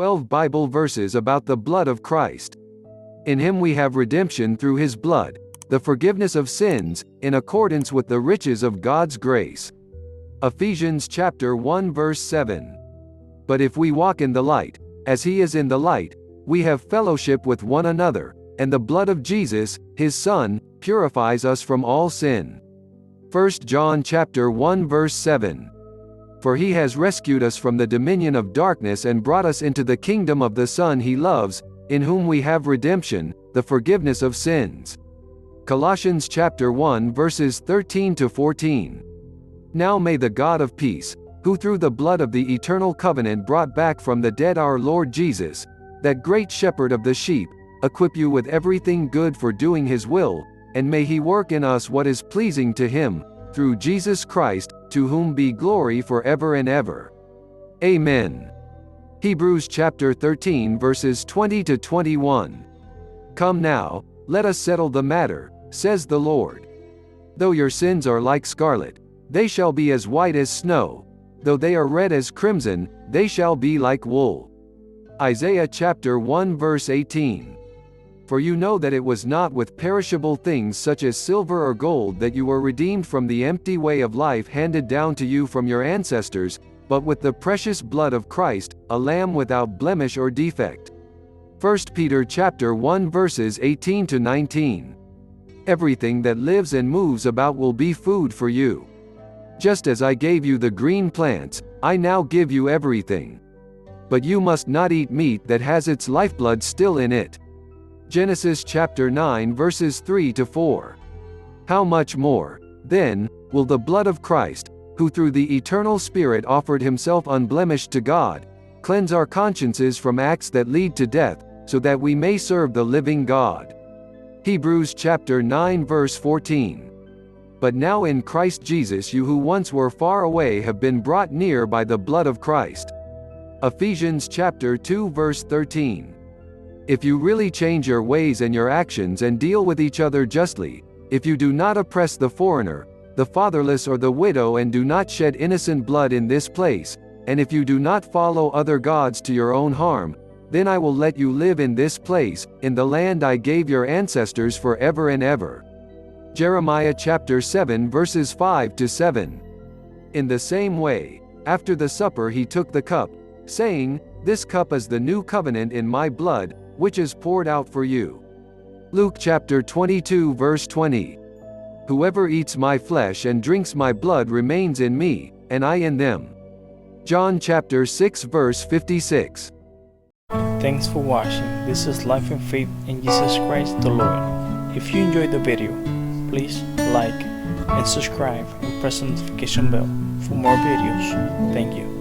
12 Bible verses about the blood of Christ. In him we have redemption through his blood, the forgiveness of sins, in accordance with the riches of God's grace. Ephesians chapter 1 verse 7. But if we walk in the light, as he is in the light, we have fellowship with one another, and the blood of Jesus, his Son, purifies us from all sin. 1 John chapter 1 verse 7. For he has rescued us from the dominion of darkness and brought us into the kingdom of the Son he loves, in whom we have redemption, the forgiveness of sins. Colossians chapter 1 verses 13 to 14. Now may the God of peace, who through the blood of the eternal covenant brought back from the dead our Lord Jesus, that great shepherd of the sheep, equip you with everything good for doing his will, and may he work in us what is pleasing to him, through Jesus Christ, to whom be glory forever and ever. Amen. Hebrews chapter 13 verses 20 to 21. Come now, let us settle the matter, says the Lord. Though your sins are like scarlet, they shall be as white as snow. Though they are red as crimson, they shall be like wool. Isaiah chapter 1 verse 18. For you know that it was not with perishable things such as silver or gold that you were redeemed from the empty way of life handed down to you from your ancestors, but with the precious blood of Christ, a lamb without blemish or defect. 1 Peter chapter 1 verses 18 to 19. Everything that lives and moves about will be food for you. Just as I gave you the green plants, I now give you everything. But you must not eat meat that has its lifeblood still in it. Genesis chapter 9 verses 3 to 4. How much more, then, will the blood of Christ, who through the eternal Spirit offered himself unblemished to God, cleanse our consciences from acts that lead to death, so that we may serve the living God. Hebrews chapter 9 verse 14. But now in Christ Jesus you who once were far away have been brought near by the blood of Christ. Ephesians chapter 2 verse 13. If you really change your ways and your actions and deal with each other justly, if you do not oppress the foreigner, the fatherless or the widow and do not shed innocent blood in this place, and if you do not follow other gods to your own harm, then I will let you live in this place, in the land I gave your ancestors forever and ever. Jeremiah chapter 7 verses 5 to 7. In the same way, after the supper he took the cup, saying, This cup is the new covenant in my blood, which is poured out for you. Luke chapter 22 verse 20. Whoever eats my flesh and drinks my blood remains in me, and I in them. John chapter 6 verse 56. Thanks for watching. This is Life and Faith in Jesus Christ the Lord. If you enjoyed the video, please like and subscribe and press the notification bell for more videos. Thank you.